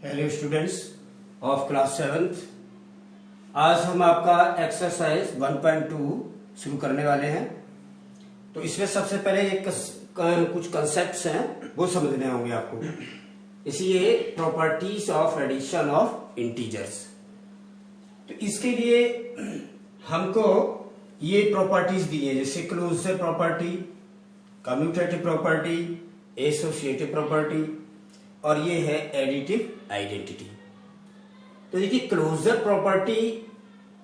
Hello students of class 7th। आज हम आपका एक्सरसाइज 1.2 शुरू करने वाले हैं। तो इसमें सबसे पहले कुछ कंसेप्ट्स हैं वो समझने होंगे आपको। इसलिए properties of addition of integers. तो इसके लिए हमको ये प्रॉपर्टीज दी है, जैसे closure property, commutative property, associative property और ये है एडिटिव आइडेंटिटी। तो देखिए closure property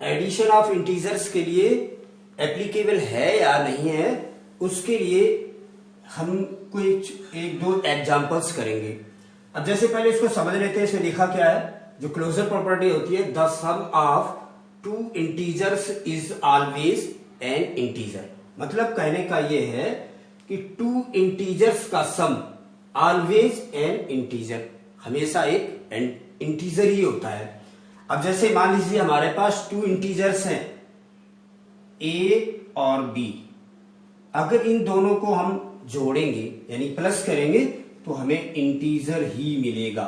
addition of integers के लिए एप्लीकेबल है या नहीं है, उसके लिए हम कुछ एक दो एग्जांपल्स करेंगे। अब जैसे पहले इसको समझ लेते हैं। इसमें लिखा क्या है, जो क्लोजर प्रॉपर्टी होती है, the sum of two integers is always an integer. मतलब कहने का ये है कि टू इंटीजर्स का सम ऑलवेज एन इंटीजर, हमेशा एक इंटीजर ही होता है। अब जैसे मान लीजिए हमारे पास टू इंटीजर्स हैं ए और बी। अगर इन दोनों को हम जोड़ेंगे यानी प्लस करेंगे तो हमें इंटीजर ही मिलेगा।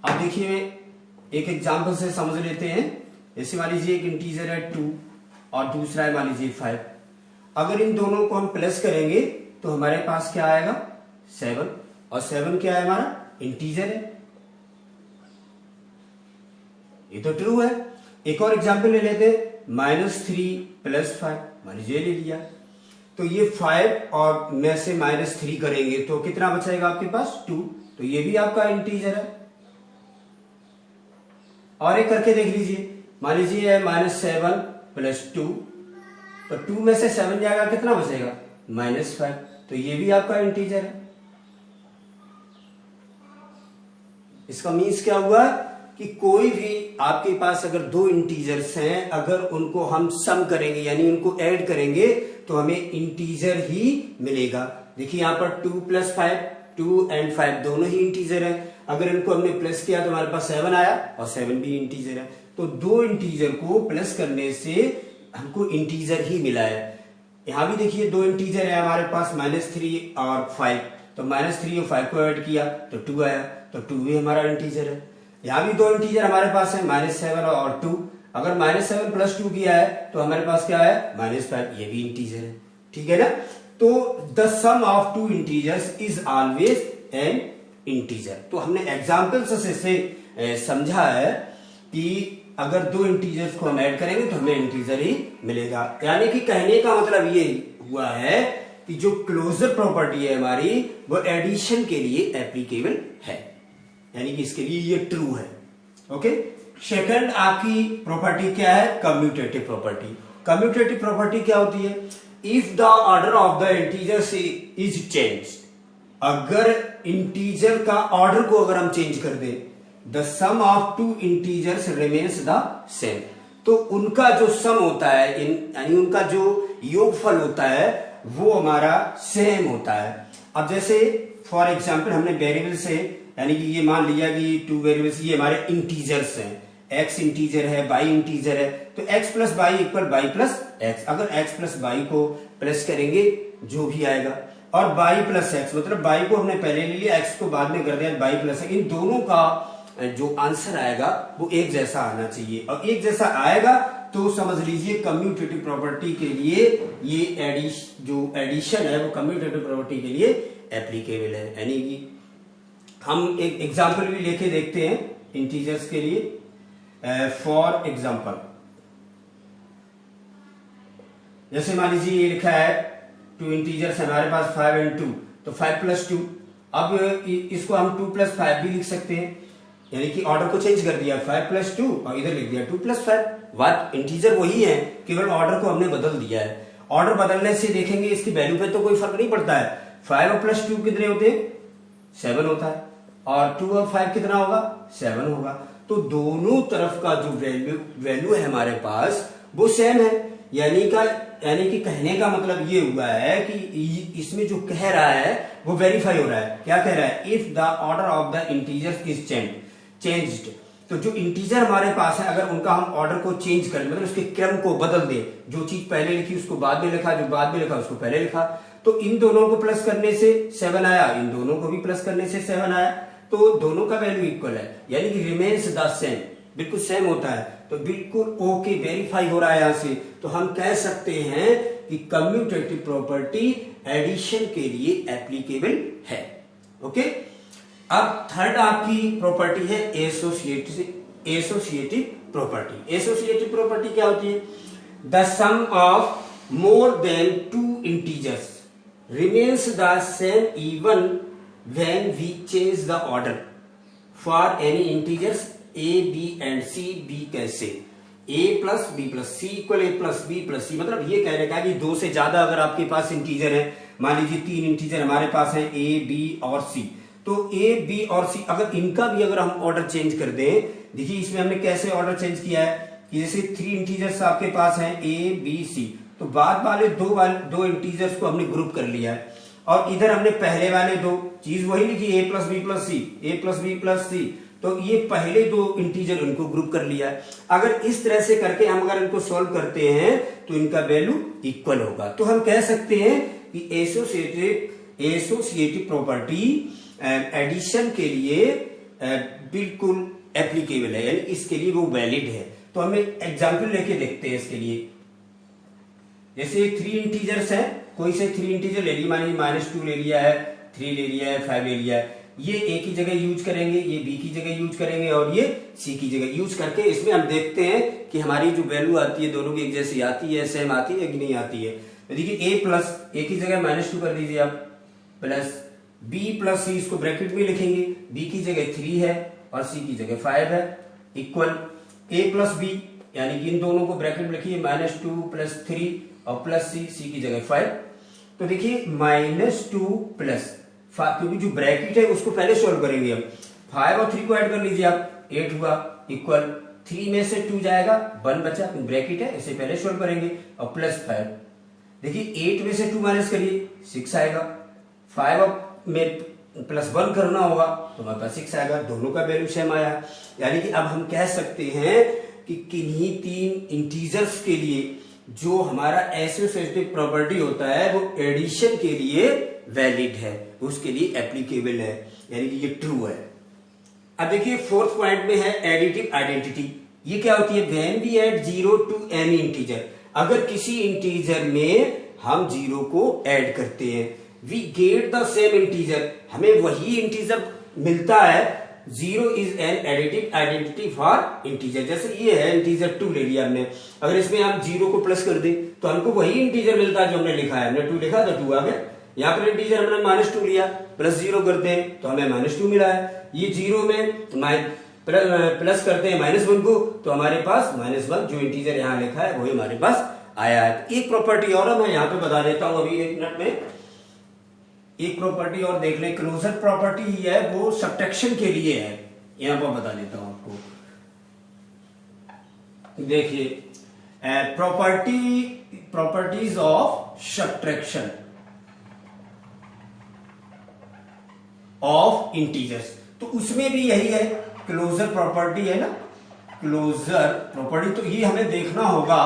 अब देखिए एक एग्जांपल से समझ लेते हैं। जैसे मान लीजिए एक इंटीजर है 2 और दूसरा है मान लीजिए 5। अगर इन दोनों को हम प्लस करेंगे तो हमारे पास क्या आएगा 7, और 7 क्या है हमारा इंटीजर है, ये तो ट्रू है। एक और एग्जांपल ले लेते हैं, -3 + 5, मान लीजिए ले लिया। तो ये 5 और में से -3 करेंगे तो कितना बचेगा आपके पास 2, तो ये भी आपका इंटीजर है। और एक करके देख लीजिए, मान लीजिए -7 + 2, तो 2 में से 7 जाएगा, कितना बचेगा -5, तो ये भी आपका इंटीजर है। इसका मीन्स क्या हुआ कि कोई भी आपके पास अगर दो इंटीजर्स हैं, अगर उनको हम सम करेंगे यानी उनको ऐड करेंगे तो हमें इंटीजर ही मिलेगा। देखिए यहां पर 2 + 5, 2 और 5 दोनों ही इंटीजर है। अगर इनको हमने प्लस किया तो हमारे पास 7 आया, और 7 भी इंटीजर है। तो दो इंटीजर को प्लस करने से हमको इंटीजर ही मिला है। यहां भी देखिए दो इंटीजर है हमारे पास, -3 और 5। तो -3 और 5 को ऐड किया तो 2 आया, तो 2 भी हमारा इंटीजर है। यहां भी दो इंटीजर हमारे पास है, -7 और 2। अगर -7 + 2 किया है तो हमारे पास क्या है -5, ये भी इंटीजर है। ठीक है ना। तो the sum of two integers is always an integer. तो हमने एग्जाम्पल्स से समझा है कि अगर दो इंटीजर्स को हम ऐड करेंगे तो हमें इंटीजर ही मिलेगा। यानी कि कहने का मतलब ये हुआ है कि जो क्लोजर प्रॉपर्टी है हमारी, वो एडिशन के लिए एप्लीकेबल है, यानी कि इसके लिए ये ट्रू है। ओके। सेकंड आपकी प्रॉपर्टी क्या है, कम्यूटेटिव प्रॉपर्टी। कम्यूटेटिव प्रॉपर्टी क्या होती है, if the order of the integers is change. अगर इंटीजर का ऑर्डर को अगर हम चेंज कर दें, the sum of two integers remains the same. तो उनका जो सम होता है यानी उनका जो योगफल होता है वो हमारा सेम होता है। अब जैसे फॉर एग्जांपल हमने वेरिएबल से यानी कि ये मान लिया कि 2 वेरिएबल्स ये हमारे इंटीजर्स हैं, x इंटीजर है, y इंटीजर है, तो x + y = y + x। अगर x + y को प्लस करेंगे जो भी आएगा, और y + x मतलब y को हमने पहले ले लिया, x को बाद में कर दिया, y + x, इन दोनों का जो आंसर आएगा वो एक जैसा आना चाहिए। और एक जैसा आएगा तो समझ लीजिए कम्यूटेटिव प्रॉपर्टी के लिए ये जो एडिशन है वो कम्यूटेटिव प्रॉपर्टी के लिए एप्लीकेबल है। यानी कि हम एक एग्जांपल भी लेके देखते हैं इंटीजर्स के लिए। फॉर एग्जांपल जैसे मान लीजिए ये लिखा है टू इंटीजर्स हमारे पास 5 और 2, तो 5 + 2। अब इसको हम 2 + 5 भी लिख सकते हैं, यानी कि ऑर्डर को चेंज कर दिया, 5 + 2 और इधर लिख दिया 2 + 5। बात इंटीजर वही है, केवल ऑर्डर को हमने बदल दिया है। ऑर्डर बदलने से देखेंगे इसकी वैल्यू पे तो कोई फर्क नहीं पड़ता है। 5 और + 2 कितने होते हैं 7 होता है, और 2 और 5 कितना होगा 7 होगा। तो दोनों तरफ का जो वैल्यू है हमारे पास वो सेम है। यानी कि कहने का मतलब ये हुआ है कि इसमें जो कह रहा है वो वेरीफाई हो रहा है। क्या कह रहा है, if the order of the integers is changed. तो जो इंटीजर हमारे पास है अगर उनका हम ऑर्डर को चेंज करें, मतलब उसके क्रम को बदल दें, जो चीज पहले लिखी उसको बाद में लिखा, जो बाद में लिखा उसको पहले लिखा, तो इन दोनों को प्लस करने से 7 आया, इन दोनों को भी प्लस करने से 7 आया। तो दोनों का वैल्यू इक्वल है, यानी कि रिमेन्स द सेम, बिल्कुल सेम होता है, तो बिल्कुल ओके वेरीफाई हो रहा है यहां से। तो हम कह सकते हैं कि कम्यूटेटिव प्रॉपर्टी एडिशन के लिए एप्लीकेबल है। ओके, अब थर्ड आपकी प्रॉपर्टी है एसोसिएटिव प्रॉपर्टी। एसोसिएटिव प्रॉपर्टी क्या होती है? The sum of more than two integers remains the same even when we change the order for any integers a, b and c। b कैसे? a plus B plus C equal A plus B plus C, मतलब ये कहने का कि दो से ज्यादा अगर आपके पास इंटीजर है, मान लीजिए 3 इंटीजर हमारे पास है a, b और c, तो a, b और c अगर इनका भी अगर हम ऑर्डर चेंज कर दें, देखिए इसमें हमने कैसे ऑर्डर चेंज किया है कि जैसे 3 इंटीजर्स आपके पास हैं a, b, c, तो बाद वाले दो इंटीजर्स को हमने ग्रुप कर लिया है, और इधर हमने पहले वाले दो चीज वही लिखी a plus B plus C, A plus B plus C, तो ये पहले दो इंटीजर उनको ग्रुप कर लिया है। अगर इस तरह से करके हम अगर इनको सॉल्व करते हैं तो इनका वैल्यू इक्वल होगा। तो हम कह सकते हैं कि एसोसिएटिव प्रॉपर्टी एडिशन के लिए बिल्कुल एप्लीकेबल है, यानी इसके लिए वो वैलिड है। तो हमें एग्जाम्पल लेके देखते हैं इसके लिए। जैसे 3 इंटीजर्स है, कोई से 3 इंटीजर ले लिया, मान लीजिए -2 ले लिया है, 3 ले लिया है, 5 ले लिया है, ये ए की जगह यूज करेंगे, ये बी की जगह यूज करेंगे और ये सी की जगह यूज करके इसमें हम देखते हैं कि हमारी जो वैल्यू आती है दोनों की एक जैसी आती है, सेम आती है कि नहीं आती है। तो देखिए a प्लस ए की जगह -2 कर दीजिए आप, प्लस बी प्लस सी, इसको ब्रैकेट में लिखेंगे, बी की जगह 3 है और सी की जगह 5 है, इक्वल a प्लस बी, यानी कि इन दोनों को ब्रैकेट में लिखिए, -2 प्लस 3 और प्लस सी, सी की जगह 5। तो देखिए -2 प्लस 5, क्योंकि जो ब्रैकेट है उसको पहले सॉल्व करेंगे हम, 5 और 3 को ऐड कर लीजिए आप, 8 हुआ, इक्वल 3 में से 2 जाएगा, 1 बचा, ब्रैकेट है इसे पहले सॉल्व करेंगे, और प्लस 5। देखिए 8 में से 2 माइनस करिए, 6 आएगा, 5 में प्लस 1 करना होगा तो हमारे पास 6 आएगा, दोनों का वैल्यू सेम आया। यानी कि अब हम कह सकते हैं कि किन्हीं 3 इंटीजर्स के लिए जो हमारा एसोसिएटिव प्रॉपर्टी होता है वो एडिशन के लिए वैलिड है, उसके लिए एप्लीकेबल है, यानी कि ये ट्रू है। अब देखिए 4th पॉइंट में है एडिटिव आइडेंटिटी। ये क्या होती है? When we add 0 to any integer, अगर किसी इंटीजर में हम 0 को ऐड करते हैं, we get the same integer, हमें वही इंटीजर मिलता है। 0 is an additive identity for integer. जैसे ये है इंटीजर 2 ले लिया हमने, अगर इसमें हम 0 को प्लस कर दें तो हमको वही इंटीजर मिलता है जो हमने लिखा है, हमने 2 लिखा तो 2 आ गया। यहाँ पर इंटीजर हमने -2 लिया, प्लस 0 करते हैं तो हमें -2 मिला है। ये 0 में प्लस करते हैं -1 को तो हमारे पास -1 जो इंटीजर यहाँ लिखा है वही हमारे पास आया है। एक प्रॉपर्टी और मैं यहाँ पे बता देता हूँ अभी 1 मिनट में, एक प्रॉपर्टी और देख लें। क्लोजर प्रॉपर्टी ही है, वो सब्ट्रैक्शन के लिए है, यहां पर बता देता हूं आपको। देखिए properties of subtraction of integers, तो उसमें भी यही है, क्लोजर प्रॉपर्टी है ना, क्लोजर प्रॉपर्टी। तो ये हमें देखना होगा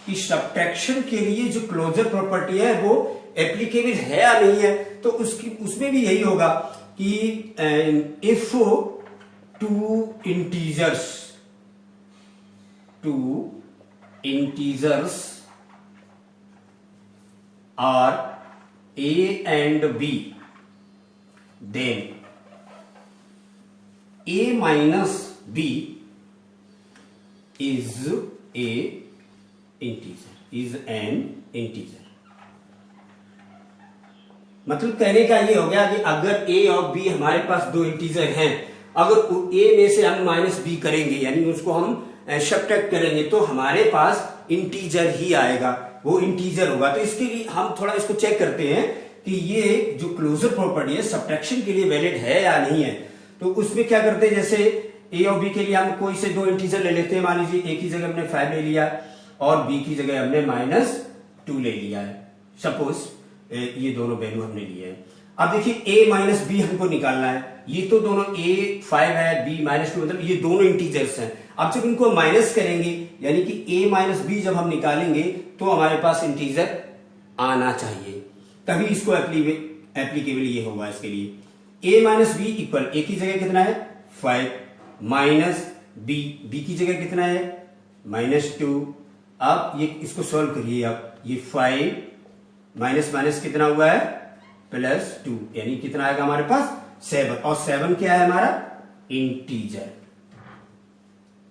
कि सब्ट्रैक्शन के लिए जो क्लोजर प्रॉपर्टी है वो एप्लीकेबल है या नहीं है। तो उसमें भी यही होगा कि if 2 integers are a and b, then a minus b is an integer। मतलब कहने का ये हो गया कि अगर a और b हमारे पास 2 इंटीजर हैं, अगर a में से हम -b करेंगे यानी उसको हम सब्ट्रैक्ट करेंगे तो हमारे पास इंटीजर ही आएगा, वो इंटीजर होगा। तो इसके लिए हम थोड़ा इसको चेक करते हैं कि ये जो क्लोजर प्रॉपर्टी है सब्ट्रैक्शन के लिए वैलिड है या नहीं है। तो उसमें क्या करते हैं, जैसे a और b के लिए हम कोई से 2 इंटीजर ले लेते हैं, मान लीजिए a की जगह हमने 5 ले लिया और b की जगह हमने -2 ले लिया है, सपोज ये दोनों वैल्यू हमने लिए हैं। अब देखिए a माइनस बी हमको निकालना है, ये तो दोनों a 5 है, b -2, मतलब ये दोनों इंटीजर्स हैं। अब जब इनको माइनस करेंगे यानी कि a माइनस बी जब हम निकालेंगे तो हमारे पास इंटीजर आना चाहिए, तभी इसको एप्लीकेबल ये होगा। इसके लिए a minus b equal a की जगह कितना है 5 माइनस b की जगह कितना है -2। आप ये इसको सॉल्व करिए आप, ये 5 माइनस माइनस कितना हुआ है +2, यानी कितना आएगा हमारे पास 7, और 7 क्या है हमारा इंटीजर।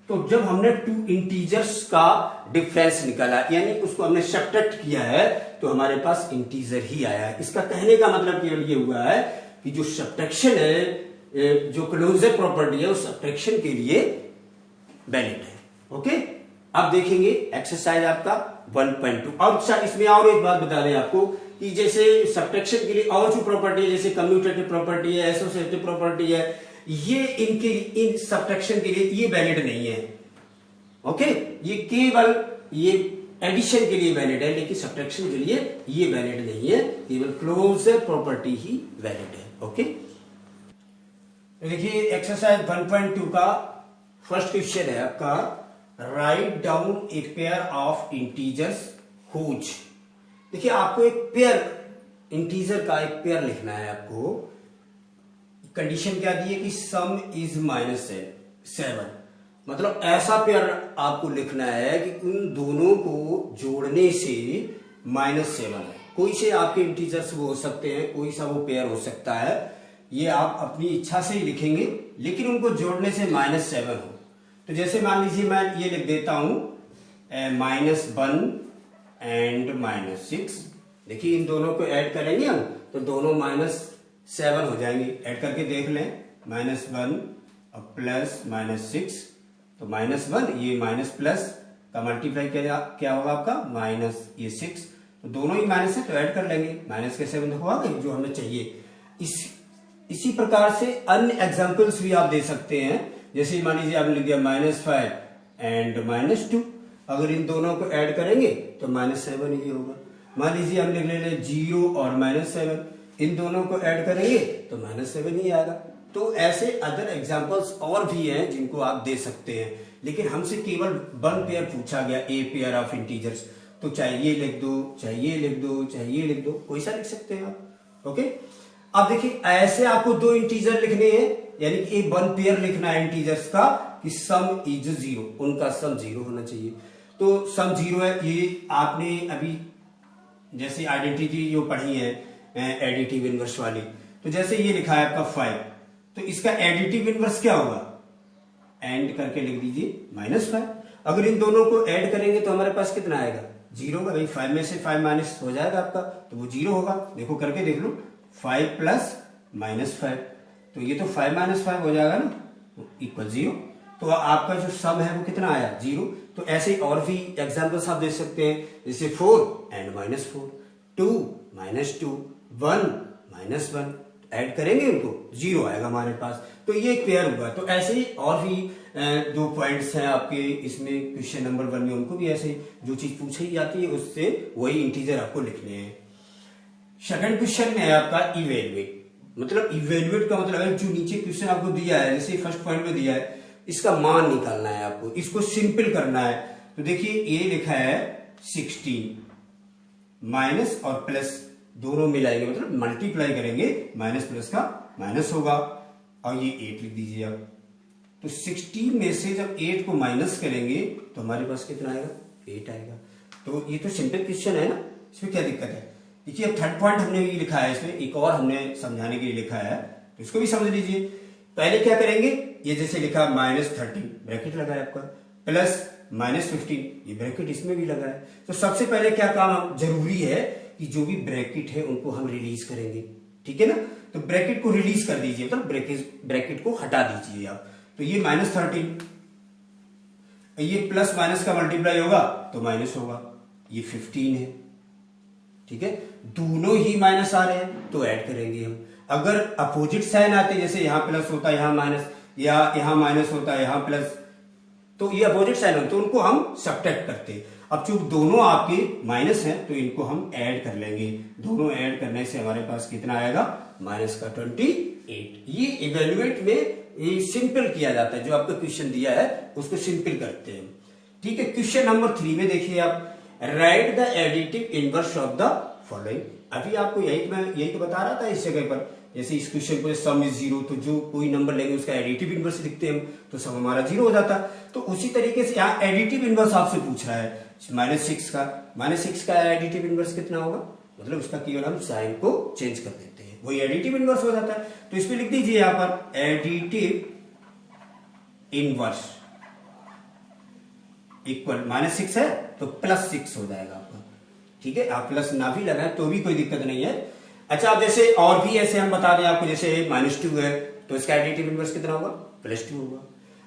तो जब हमने टू इंटीजर्स का डिफरेंस निकाला यानी उसको हमने सब्ट्रैक्ट किया है तो हमारे पास इंटीजर ही आया है। इसका कहने का मतलब केवल ये हुआ है कि जो सब्ट्रैक्शन है, जो क्लोजर प्रॉपर्टी है उस सब्ट्रैक्शन के लिए वैलिड है। ओके, अब देखेंगे एक्सरसाइज आपका 1.2। अब इसमें और एक बात बता दें आपको कि जैसे सब्ट्रैक्शन के लिए और जो प्रॉपर्टी है जैसे कम्यूटेटिव प्रॉपर्टी है, एसोसिएटिव प्रॉपर्टी है, ये इन सब्ट्रैक्शन के लिए ये वैलिड नहीं है। ओके, ये केवल ये एडिशन के लिए वैलिड है लेकिन सब्ट्रैक्शन के लिए ये वैलिड नहीं है, केवल क्लोजर प्रॉपर्टी ही वैलिड है। ओके, देखिए एक्सरसाइज 1.2 का फर्स्ट क्वेश्चन है आपका, write down a pair of integers whose. देखिए आपको एक पेयर इंटीजर का एक पेयर लिखना है। आपको कंडीशन क्या दी है कि सम इज -7, मतलब ऐसा पेयर आपको लिखना है कि उन दोनों को जोड़ने से -7 है। कोई से आपके इंटीजर्स वो हो सकते हैं, कोई सा वो पेयर हो सकता है, ये आप अपनी इच्छा से ही लिखेंगे लेकिन उनको जोड़ने से -7 हो। तो जैसे मान लीजिए मैं ये लिख देता हूं -1 एंड -6। देखिए इन दोनों को ऐड करेंगे हम तो दोनों -7 हो जाएंगे। ऐड करके देख लें, -1 और प्लस -6, तो -1 ये माइनस प्लस का मल्टीप्लाई क्या होगा आपका -6, तो दोनों ही माइनस है तो ऐड कर लेंगे, माइनस के 7 हुआ जो हमें चाहिए। इसी प्रकार से अन्य एग्जांपल्स भी आप दे सकते हैं। जैसे मान लीजिए आपने लिख दिया -5 एंड -2, अगर इन दोनों को ऐड करेंगे तो -7 ही होगा। मान लीजिए हम लिख ले 0 और -7, इन दोनों को ऐड करेंगे तो -7 ही आएगा। तो ऐसे अदर एग्जांपल्स और भी हैं जिनको आप दे सकते हैं, लेकिन हमसे केवल 1 पेयर पूछा गया, ए पेयर ऑफ इंटीजर्स, तो चाहे ये लिख दो, चाहे ये लिख दो, चाहे ये लिख दो, कोई सा लिख सकते हैं आप। ओके, अब देखिए ऐसे आपको 2 इंटीजर लिखने हैं, यानी कि एक 1 पेयर लिखना है इंटीजर्स का कि सम इज 0, उनका सम 0 होना चाहिए। तो सम 0 है, ये आपने अभी जैसे आइडेंटिटी जो पढ़ी है एडिटिव इनवर्स वाली, तो जैसे ये लिखा है आपका 5, तो इसका एडिटिव इनवर्स क्या होगा, एंड करके लिख दीजिए -5। अगर इन दोनों को ऐड करेंगे तो हमारे पास कितना आएगा 0 होगा। भाई 5 में से 5 माइनस हो जाएगा आपका, तो वो 0 होगा। देखो करके देख लो, 5 प्लस -5, तो ये तो 5 - 5 हो जाएगा ना, इक्वल 0। तो आपका जो सम है वो कितना आया 0। तो ऐसे और भी एग्जांपल्स आप दे सकते हैं, जैसे 4 एंड -4, 2 -2, 1 -1, ऐड करेंगे उनको 0 आएगा हमारे पास। तो ये एक पेयर हुआ। तो ऐसे ही और भी 2 पॉइंट्स हैं आपके इसमें क्वेश्चन नंबर 1 में, उनको भी ऐसे जो चीज पूछी जाती है उससे वही इंटीजर आपको लिखने हैं। सेकंड क्वेश्चन में है आपका इवेल्युएट। मतलब इवेल्युएट का मतलब है जो नीचे क्वेश्चन आपको दिया है, जैसे फर्स्ट पॉइंट में दिया है, इसका मान निकालना है आपको, इसको सिंपल करना है। तो देखिए ये लिखा है 16, माइनस और प्लस दोनों मिलाएंगे, मतलब मल्टीप्लाई करेंगे, माइनस प्लस का माइनस होगा, और ये 8 लिख दीजिए आप। तो 16 में से जब 8 को माइनस करेंगे तो हमारे पास कितना आएगा 8 आएगा। तो ये तो सिंपल क्वेश्चन है ना, इसमें क्या दिक्कत है। देखिए अब थर्ड पॉइंट हमने भी लिखा है, इसमें एक और हमने समझाने के लिए लिखा है, तो इसको भी समझ लीजिए। पहले क्या करेंगे, ये जैसे लिखा -13 ब्रैकेट लगा है आपका, प्लस -15 ये ब्रैकेट इसमें भी लगा है। तो सबसे पहले क्या काम जरूरी है कि जो भी ब्रैकेट है उनको हम रिलीज करेंगे, ठीक है ना। तो ब्रैकेट को रिलीज कर दीजिए, मतलब ब्रैकेट को हटा दीजिए आप। तो ये -13, ये प्लस माइनस का मल्टीप्लाई होगा तो माइनस होगा, ये 15 है, ठीक है। दोनों ही माइनस आ रहे हैं तो ऐड करेंगे हम। अगर अपोजिट साइन आते, जैसे यहां प्लस होता यहां माइनस, या यहां माइनस होता यहां प्लस, तो ये अपोजिट साइन होते तो उनको हम सब्ट्रैक्ट करते। अब चूंकि दोनों आपके माइनस हैं तो इनको हम ऐड कर लेंगे, दोनों ऐड करने से हमारे पास कितना आएगा -28। ये इवेल्युएट में ये सिंपल किया जाता है, जो आपको क्वेश्चन दिया है उसको सिंपल करते हैं, ठीक है। क्वेश्चन नंबर 3 में देखिए आप, right the additive inverse of the following. अभी आपको यही तो बता रहा था इस जगह पर जैसे इस क्वेश्चन को सम इज 0, तो जो कोई नंबर लेंगे उसका एडिटिव इनवर्स लिखते हैं हम, तो सम हमारा 0 हो जाता। तो उसी तरीके से यहाँ एडिटिव इनवर्स आपसे पूछ रहा है -6 का एडिटिव इनवर्स कितना होगा, मतलब उसका केवल हम साइन को चेंज कर देते हैं, वही एडिटिव इनवर्स हो जाता है। तो इसमें लिख दीजिए यहां पर एडिटिव इनवर्स इक्वल -6 है तो +6 हो जाएगा आपका, ठीक है। आप प्लस ना भी लगाए तो भी कोई दिक्कत नहीं है। अच्छा, अब जैसे और भी ऐसे हम बता दें आपको, जैसे -2 है तो इसका एडिटिव इनवर्स कितना होगा, +2 होगा।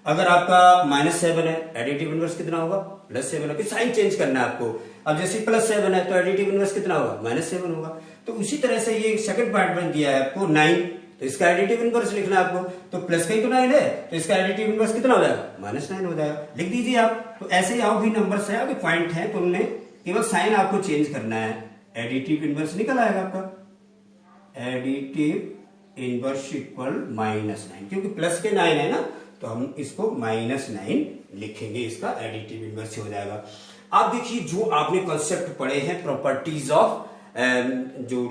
अगर आपका -7 है, एडिटिव इनवर्स कितना होगा, +7 है। फिर साइन चेंज करना है आपको। अब जैसे +7 है तो एडिटिव इनवर्स कितना होगा, -7 होगा। तो उसी तरह से ये सेकंड पार्ट में दिया है आपको 9, तो इसका एडिटिव इनवर्स लिखना है आपको, तो प्लस का ही तो 9 है, तो इसका एडिटिव इनवर्स कितना हो जाएगा, -9 हो जाएगा। लिख दीजिए आप। तो ऐसे ही और भी नंबर्स है, आपके पॉइंट है, तो उनमें केवल साइन आपको चेंज करना है, एडिटिव इनवर्स निकल आएगा आपका, एडिटिव इनवर्स इक्वल -9, क्योंकि प्लस के 9 है ना, तो हम इसको -9 लिखेंगे, इसका एडिटिव इनवर्स हो जाएगा। आप देखिए जो आपने कॉन्सेप्ट पढ़े हैं प्रॉपर्टीज ऑफ जो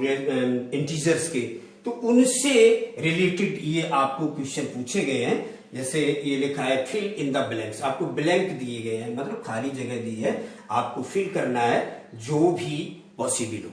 इंटीजर्स के, तो उनसे रिलेटेड ये आपको क्वेश्चन पूछे गए हैं। जैसे ये लिखा है फिल इन द ब्लैंक्स, आपको ब्लैंक दिए गए हैं, मतलब खाली जगह दी है, आपको फिल करना है जो भी पॉसिबल हो।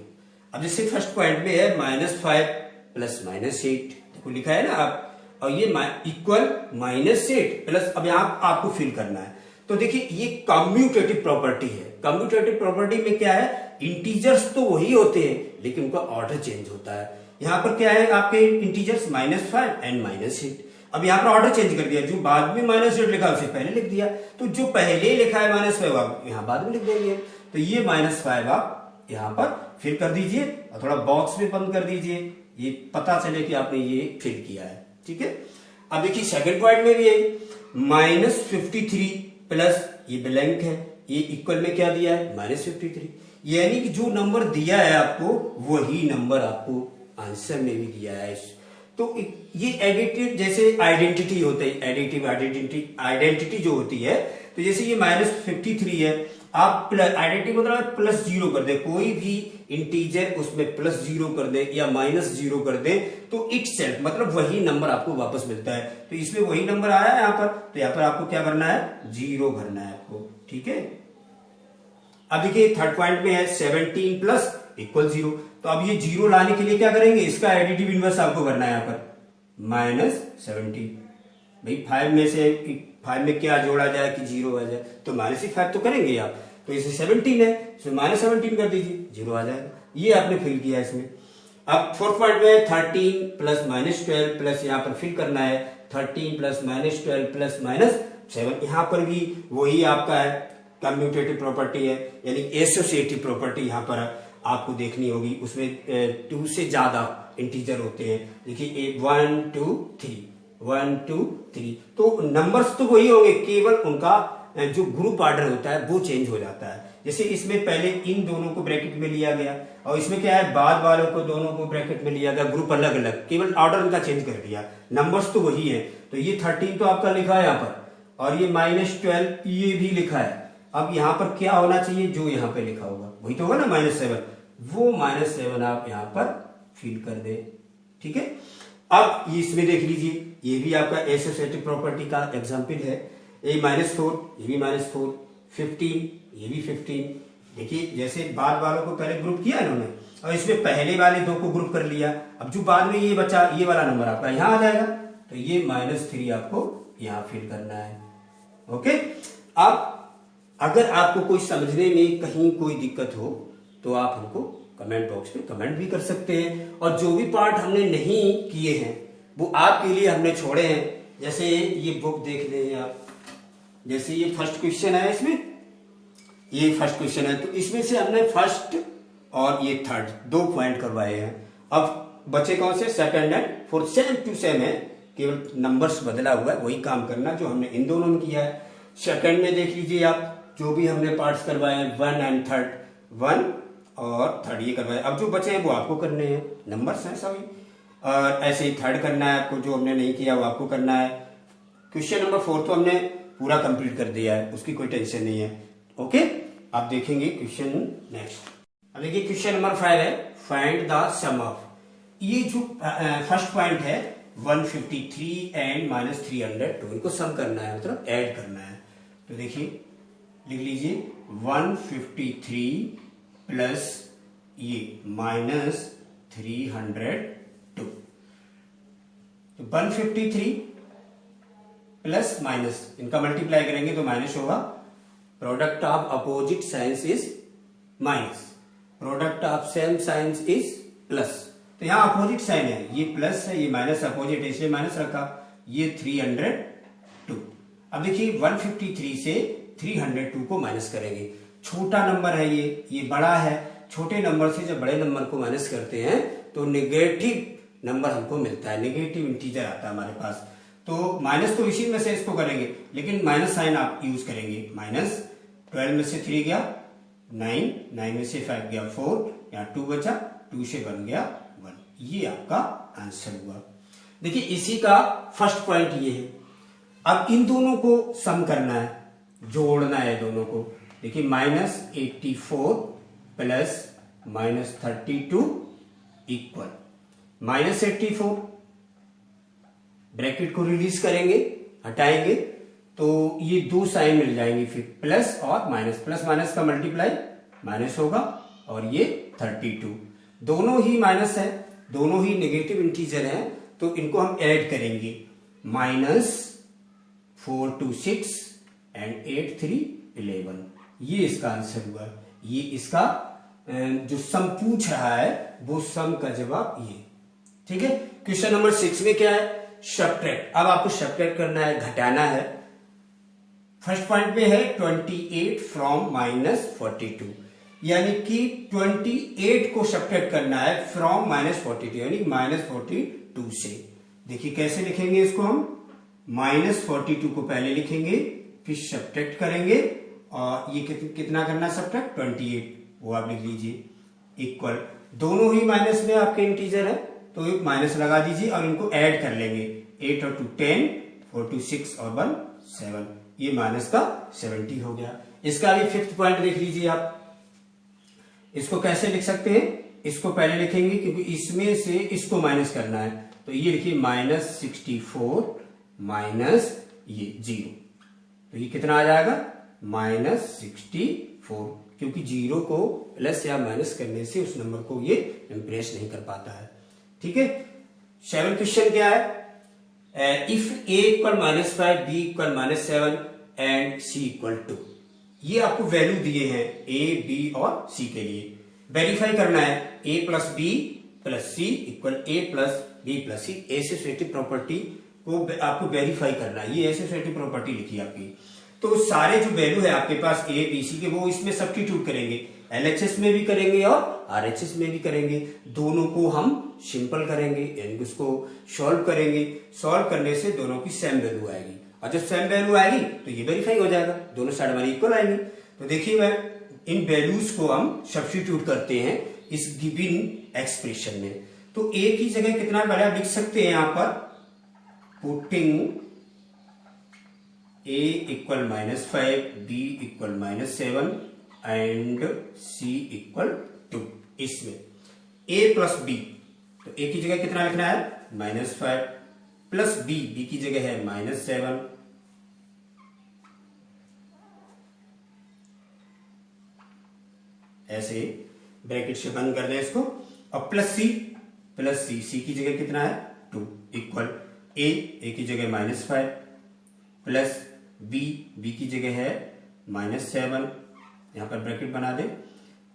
अब जैसे फर्स्ट पॉइंट में है -5 + -8, देखो लिखा है ना आप, और ये इक्वल -8 प्लस, अब यहां आपको फिल करना है। तो देखिए ये कम्यूटेटिव प्रॉपर्टी है। कम्यूटेटिव प्रॉपर्टी में क्या है, इंटीजर्स तो वही होते हैं लेकिन उनका ऑर्डर चेंज होता है। यहां पर क्या है आपके इंटीजर्स -5 एंड -8, अब यहां पर ऑर्डर चेंज कर दिया, जो बाद में -8 लिखा उसे पहले लिख दिया, तो जो पहले लिखा है -5 आप यहां बाद में लिख देंगे। तो ये -5 आप यहां पर फिल कर दीजिए और थोड़ा बॉक्स में बंद कर दीजिए, ये पता चले कि आपने ये फिल किया है, ठीक है। अब देखिए सेकंड पॉइंट में भी है -53 प्लस ये ब्लैंक है, ये इक्वल में क्या दिया है, -53, यानी कि जो नंबर दिया है आपको वही नंबर आपको आंसर में भी दिया है। तो ये एडिटिव जैसे आइडेंटिटी होता है, एडिटिव आइडेंटिटी जो होती है, तो जैसे ये -53 है, आप आइडेंटिटी मतलब +0 कर दे, कोई भी इंटीजर उसमें +0 कर दे या -0 कर दे, तो इट सेल्फ मतलब वही नंबर आपको वापस मिलता है। तो इसमें वही नंबर आया है यहाँ पर, तो यहाँ पर आपको क्या करना है, 0 भरना है आपको, ठीक है। अब देखिए थर्ड पॉइंट में है 17 + = 0, तो अब ये 0 लाने के लिए क्या करेंगे, इसका एडिटिव इनवर्स आपको करना है यहाँ पर, -17। भाई 5 में क्या जोड़ा जाए कि 0 आ जाए, तो -5 तो करेंगे आप, तो इसे 17 है, इसमें -17 कर दीजिए, 0 आ जाएगा। ये आपने फिल किया इसमें। अब फोर्थ पॉइंट में 13 + -12 प्लस यहाँ पर फिल करना है 13 + -12 प्लस -7, यहाँ पर भी वही आपका है, कम्यूटेटिव प्रॉपर्टी है, यानी एसोसिएटिव प्रॉपर्टी यहाँ पर आपको देखनी होगी। उसमें 2 से ज्यादा इंटीजर होते हैं, देखिए 1 2 3 1 2 3, तो नंबर्स तो वही होंगे, केवल उनका जो ग्रुप ऑर्डर होता है वो चेंज हो जाता है। जैसे इसमें पहले इन दोनों को ब्रैकेट में लिया गया, और इसमें क्या है, बाद वालों को दोनों को ब्रैकेट में लिया गया, ग्रुप अलग अलग, केवल ऑर्डर उनका चेंज कर दिया, नंबर्स तो वही है। तो ये 13 तो आपका लिखा है यहाँ पर, और ये -12 ये भी लिखा है। अब यहाँ पर क्या होना चाहिए, जो यहाँ पे लिखा होगा वही तो होगा ना, -7, वो -7 आप यहाँ पर फिल कर दे, ठीक है। अब इसमें देख लीजिए, ये भी आपका एसोसिएटिव प्रॉपर्टी का एग्जांपल है, ये -4 ये भी -4, 15 ये भी 15। देखिए जैसे बाद वालों को पहले ग्रुप किया इन्होंने, और इसमें पहले वाले 2 को ग्रुप कर लिया, अब जो बाद में ये बचा, ये वाला नंबर आपका यहाँ आ जाएगा, तो ये -3 आपको यहाँ फिल करना है, ओके। अब अगर आपको कोई समझने में कहीं कोई दिक्कत हो तो आप हमको कमेंट बॉक्स में कमेंट भी कर सकते हैं, और जो भी पार्ट हमने नहीं किए हैं वो आपके लिए हमने छोड़े हैं। जैसे ये बुक देख लें आप, जैसे ये फर्स्ट क्वेश्चन है, इसमें ये फर्स्ट क्वेश्चन है, तो इसमें से हमने फर्स्ट और ये थर्ड 2 पॉइंट करवाए हैं। अब बचे कौन से, second and fourth, same to same है, केवल नंबर्स बदला हुआ है, वही काम करना जो हमने इन दोनों में किया है। सेकंड में देख लीजिए आप, जो भी हमने पार्ट्स करवाए हैं 1 एंड 3, 1 और 3 ये करवाए, अब जो बचे हैं वो आपको करने हैं, नंबर्स हैं सभी। और ऐसे ही थर्ड करना है आपको, जो हमने नहीं किया वो आपको करना है। क्वेश्चन नंबर 4 तो हमने पूरा कंप्लीट कर दिया है, उसकी कोई टेंशन नहीं है, ओके। आप देखेंगे क्वेश्चन नेक्स्ट। अब देखिए क्वेश्चन नंबर 5 है, फाइंड द सम ऑफ। ये जो फर्स्ट पॉइंट है 153 एंड -302 इनको सम करना है, मतलब ऐड करना है। तो देखिए लिख लीजिए 153 प्लस ये -302। तो 153 प्लस माइनस इनका मल्टीप्लाई करेंगे तो माइनस होगा। Product of opposite signs is minus, product of same science is plus. तो यहां अपोजिट साइन है, ये प्लस है, ये माइनस, अपोजिट है इसलिए माइनस रखा। ये 302। अब देखिए 153 से 302 को माइनस करेंगे। छोटा नंबर है ये बड़ा है। छोटे नंबर से जब बड़े नंबर को माइनस करते हैं तो नेगेटिव नंबर हमको मिलता है, नेगेटिव इंटीजर आता है हमारे पास। तो माइनस तो इसी में से इसको करेंगे, लेकिन माइनस साइन आप यूज करेंगे। माइनस 12 में से 3 गया 9, 9 में से 5 गया 4, यहाँ 2 बचा, 2 से 1 गया 1। ये आपका आंसर हुआ। देखिए इसी का फर्स्ट पॉइंट ये है। अब इन दोनों को सम करना है, जोड़ना है दोनों को। देखिए -84 प्लस -32 इक्वल -84। ब्रैकेट को रिलीज करेंगे, हटाएंगे तो ये दो साइन मिल जाएंगे, फिर प्लस और माइनस, प्लस माइनस का मल्टीप्लाई माइनस होगा। और ये 32 दोनों ही माइनस है, दोनों ही नेगेटिव इंटीजर हैं, तो इनको हम ऐड करेंगे। -4 2 6 एंड 8 3 11। ये इसका आंसर हुआ। ये इसका जो सम पूछ रहा है वो सम का जवाब ये। ठीक है। क्वेश्चन नंबर 6 में क्या है? सब्ट्रैक्ट। अब आपको सब्ट्रैक्ट करना है, घटाना है। फर्स्ट पॉइंट पे है 28 फ्रॉम -42, यानी कि 28 को सब्ट्रैक्ट करना है फ्रॉम -42, यानी -42 से। देखिए कैसे लिखेंगे इसको हम। -42 को पहले लिखेंगे, फिर सब्ट्रैक्ट करेंगे, और ये कितना करना है सब्ट्रैक्ट? 28, वो आप लिख लीजिए इक्वल। दोनों ही माइनस में आपके इंटीजर है तो एक माइनस लगा दीजिए और इनको ऐड कर लेंगे। 8 और 2 10, 4 2 6 और 1 7। ये माइनस का 70 हो गया। इसका भी फिफ्थ पॉइंट देख लीजिए आप। इसको कैसे लिख सकते हैं? इसको पहले लिखेंगे क्योंकि इसमें से इसको माइनस करना है, तो ये लिखिए -64 माइनस ये 0। तो ये कितना आ जाएगा? -64, क्योंकि 0 को प्लस या माइनस करने से उस नंबर को ये इंप्रेस नहीं कर पाता है। ठीक है। 7 क्वेश्चन क्या है? If a equal -5, b equal -7 and c equal 2। ये आपको वैल्यू दिए हैं a, b और c के लिए। वेरीफाई करना है a plus b plus c equal a plus b plus c। Associative property को आपको वेरीफाई करना है। ये एसोसिएटिव प्रॉपर्टी लिखी आपकी। तो सारे जो वैल्यू है आपके पास a, b, c के, वो इसमें सब्स्टिट्यूट करेंगे। LHS में भी करेंगे और RHS में भी करेंगे। दोनों को हम सिंपल करेंगे, यानी उसको सॉल्व करेंगे। सॉल्व करने से दोनों की सेम वैल्यू आएगी, और जब सेम वैल्यू आएगी तो ये वेरीफाई हो जाएगा, दोनों साइड हमारी इक्वल आएंगी। तो देखिए मैं इन वैल्यूज को हम सब्स्टिट्यूट करते हैं इस गिवन एक्सप्रेशन में। तो a की जगह कितना पहले आप लिख सकते हैं यहां पर, putting a equal -5, b equal -7 and c equal 2। इसमें a प्लस b, तो a की जगह कितना लिखना है? -5 प्लस b, b की जगह है -7 ऐसे ब्रैकेट से बंद कर दें इसको, और प्लस c, c की जगह कितना है? 2 इक्वल a की जगह -5 प्लस b, b की जगह है -7, यहां पर ब्रैकेट बना दे,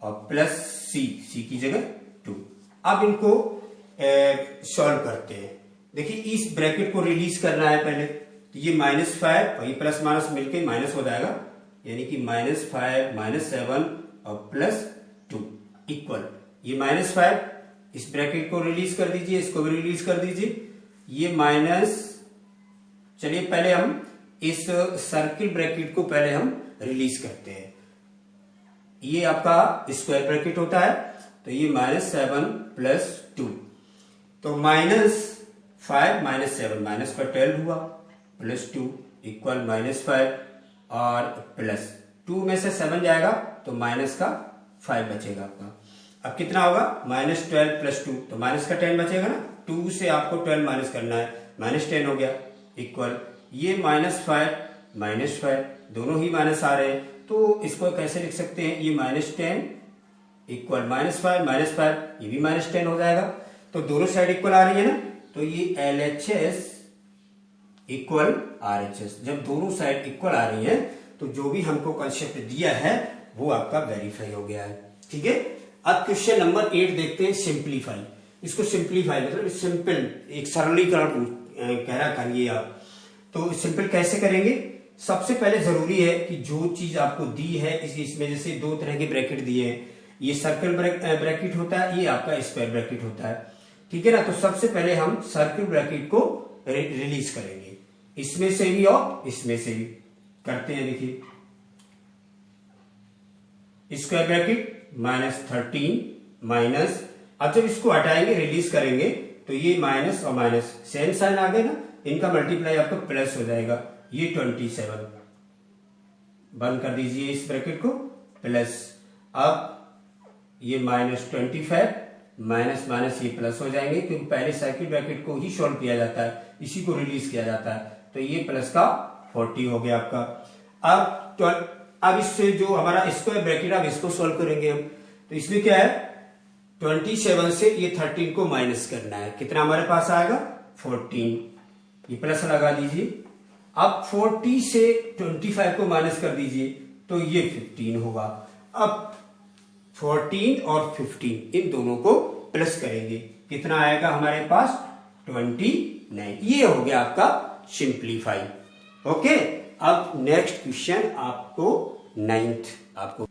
और प्लस c की जगह 2। अब इनको सॉल्व करते हैं। देखिए इस ब्रैकेट को रिलीज करना है पहले, तो ये -5 और ये प्लस माइनस मिलके माइनस हो जाएगा, यानी कि -5 -7 और +2 इक्वल ये -5। इस ब्रैकेट को रिलीज कर दीजिए, इसको भी रिलीज कर दीजिए। ये माइनस, चलिए पहले हम इस सर्किल ब्रैकेट को पहले हम रिलीज करते हैं। ये आपका स्क्वायर ब्रैकेट होता है, तो ये -7 + 2, तो -5 -7 माइनस का 12 हुआ, +2 इक्वल -5 और +2 में से 7 जाएगा तो माइनस का 5 बचेगा आपका। अब कितना होगा -12 + 2, तो माइनस का 10 बचेगा ना, 2 से आपको 12 माइनस करना है, -10 हो गया इक्वल ये -5 दोनों ही माइनस आ रहे हैं, तो इसको कैसे लिख सकते हैं, ये -10 इक्वल -5 ये भी -10 हो जाएगा, तो दोनों साइड इक्वल आ रही है ना, तो ये LHS इक्वल RHS। जब दोनों साइड इक्वल आ रही है तो जो भी हमको कंसेप्ट दिया है वो आपका वेरीफाई हो गया है। ठीक है, अब क्वेश्चन नंबर 8 देखते हैं, सिंप्लीफाई। इसको सिंप्लीफाई मतलब सिंपल, एक सरलीकरण कह रहा करिए आप। तो सिंपल कैसे करेंगे, सबसे पहले जरूरी है कि जो चीज आपको दी है इसमें जैसे दो तरह के ब्रैकेट दिए हैं, ये सर्कल ब्रैकेट होता है, ये आपका स्क्वायर ब्रैकेट होता है। ठीक है ना, तो सबसे पहले हम सर्कल ब्रैकेट को रिलीज करेंगे, इसमें से भी और इसमें से भी करते हैं। देखिए स्क्वायर ब्रैकेट -13 माइनस, अब जब इसको हटाएंगे रिलीज करेंगे तो ये माइनस और माइनस सेम साइन आ गए ना, इनका मल्टीप्लाई आपका प्लस हो जाएगा, ये 27 बंद कर दीजिए इस ब्रैकेट को, प्लस अब ये -25 माइनस माइनस ये प्लस हो जाएंगे, क्योंकि पहले सर्किल ब्रैकेट को ही सॉल्व किया जाता है, इसी को रिलीज किया जाता है, तो ये प्लस का 40 हो गया आपका। अब इससे जो हमारा स्क्वायर ब्रैकेट, अब इसको सॉल्व करेंगे हम, तो इसमें क्या है 27 से ये 13 को माइनस करना है, कितना हमारे पास आएगा 14, ये प्लस लगा दीजिए। अब 40 से 25 को माइनस कर दीजिए तो ये 15 होगा। अब 14 और 15 इन दोनों को प्लस करेंगे, कितना आएगा हमारे पास 29। ये हो गया आपका सिंप्लीफाई। ओके, अब नेक्स्ट क्वेश्चन आपको 9th, आपको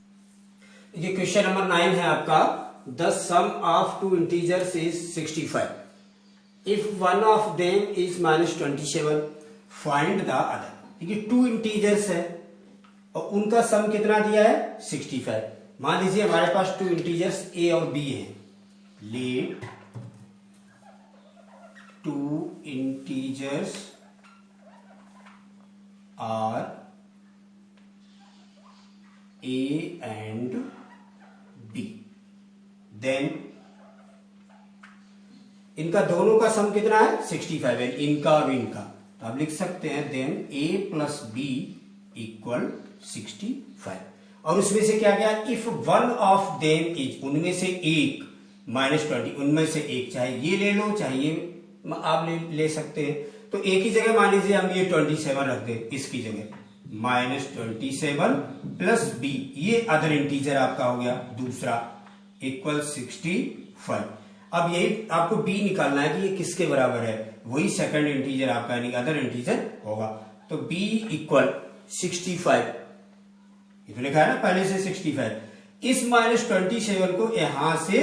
ये क्वेश्चन नंबर 9 है आपका, the sum of two integers is 65 if one of them is -27 find the other. ये टू इंटीजर्स है और उनका सम कितना दिया है 65। मान लीजिए हमारे पास टू इंटीजर्स a और b हैं, let two integers are a and b, then इनका दोनों का सम कितना है 65 है, इनका और इनका, तो आप लिख सकते हैं देन a + b इक्वल 65। और उसमें से क्या गया, if one of them is, उनमें से एक -20, उनमें से एक, चाहे ये ले लो चाहे ये आप ले सकते हैं, तो एक ही जगह मान लीजिए हम ये 27 रख दें, इसकी जगह -27 + b, ये अदर इंटीजर आपका हो गया दूसरा, इक्वल 65। अब यही आपको b निकालना है कि ये किसके बराबर है, वही सेकंड इंटीजर आपका यानी अदर इंटीजर होगा, तो b इक्वल 65, ये तो लिखा है ना पहले से 65। इस -27 को यहां से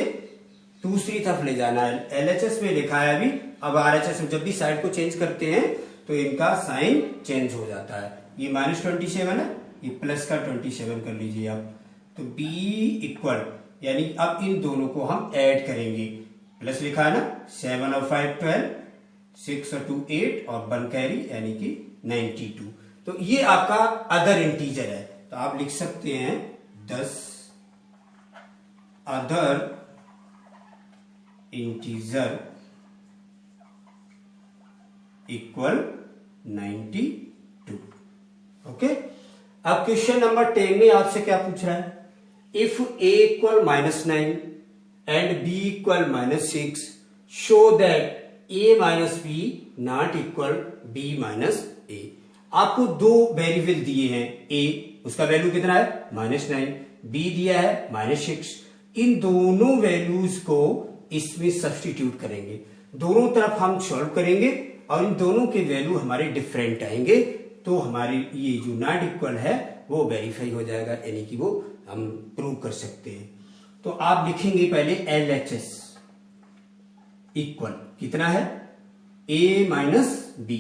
दूसरी तरफ ले जाना है, LHS में लिखा है अभी, अब RHS में जब भी साइड को चेंज करते हैं तो इनका साइन चेंज हो जाता है, ये -27 है, ये प्लस का 27 कर लीजिए आप, तो b इक्वल यानी अब इन दोनों को हम ऐड करेंगे, प्लस लिखा है ना, 7 और 5 12, 6 और 2 8 और 1 कैरी यानी कि 92, तो ये आपका अदर इंटीजर है, तो आप लिख सकते हैं 10 अदर इंटीजर इक्वल 92। ओके, अब क्वेश्चन नंबर 10 में आपसे क्या पूछ रहा है, if a equal -9 and b equal -6 show that a minus b not equal b minus a। आपको दो वेरिएबल दिए हैं, a उसका वैल्यू कितना है -9, b दिया है -6, इन दोनों वैल्यूज को इसमें सब्स्टिट्यूट करेंगे, दोनों तरफ हम सॉल्व करेंगे और इन दोनों के वैल्यू हमारे डिफरेंट आएंगे, तो हमारे ये जो नॉट इक्वल है वो वेरीफाई हो जाएगा, यानी कि वो हम प्रूव कर सकते हैं। तो आप लिखेंगे पहले LHS इक्वल कितना है a - b,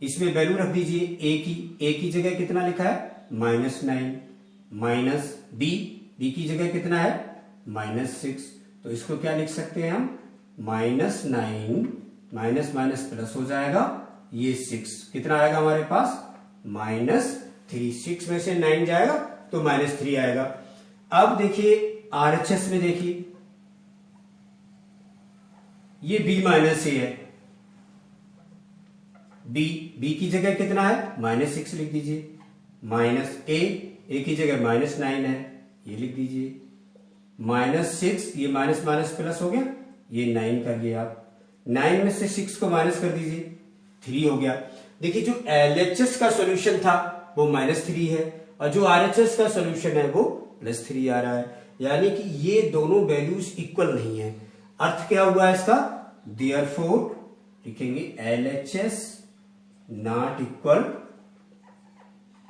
इसमें वैल्यू रख दीजिए a की जगह कितना लिखा है -9 माइनस b की जगह कितना है -6, तो इसको क्या लिख सकते हैं हम -9 माइनस माइनस प्लस हो जाएगा, ये 6 कितना आएगा हमारे पास -3, 6 में से 9 जाएगा तो -3 आएगा। अब देखिए RHS में देखिए ये B माइनस ए है, बी की जगह कितना है -6 लिख दीजिए, माइनस ए की जगह -9 है, ये लिख दीजिए, -6 ये माइनस माइनस प्लस हो गया, ये 9 करिए आप, 9 में से 6 को माइनस कर दीजिए, 3 हो गया। देखिए जो LHS का सॉल्यूशन था वो -3 है और जो RHS का सॉल्यूशन है वो +3 आ रहा है, यानी कि ये दोनों वैल्यूज इक्वल नहीं है। अर्थ क्या हुआ है इसका, देयरफॉर लिखेंगे LHS नॉट इक्वल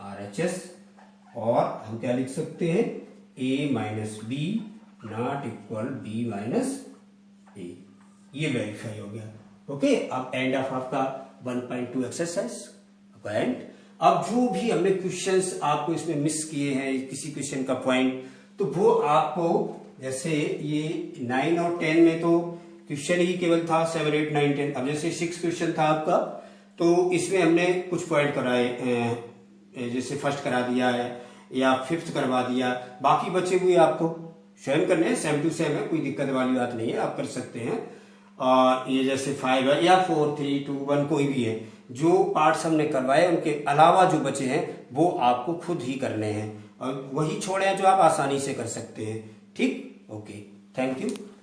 RHS, और हम क्या लिख सकते हैं A minus B not equal B minus A, ये वेरीफाई हो गया। ओके, अब एंड ऑफ आपका 1.2 एक्सरसाइज एंड। अब जो भी हमने क्वेश्चंस आपको इसमें मिस किए हैं किसी क्वेश्चन का पॉइंट, तो वो आपको जैसे ये 9 और 10 में तो क्वेश्चन ही केवल था 7, 8, 9, 10। अब जैसे 6 क्वेश्चन था आपका, तो इसमें हमने कुछ पॉइंट कराए, जैसे फर्स्ट करा दिया है या 5th करवा दिया, बाकी बचे हुए आपको स्वयं करने हैं, सेम टू सेम है, कोई दिक्कत वाली बात नहीं है, आप कर सकते हैं। और ये जैसे 5 है या 4, 3, 2, 1 कोई भी है, जो पार्ट्स हमने करवाए उनके अलावा जो बचे हैं वो आपको खुद ही करने हैं, और वही छोड़े हैं जो आप आसानी से कर सकते हैं। ठीक, ओके, थैंक यू।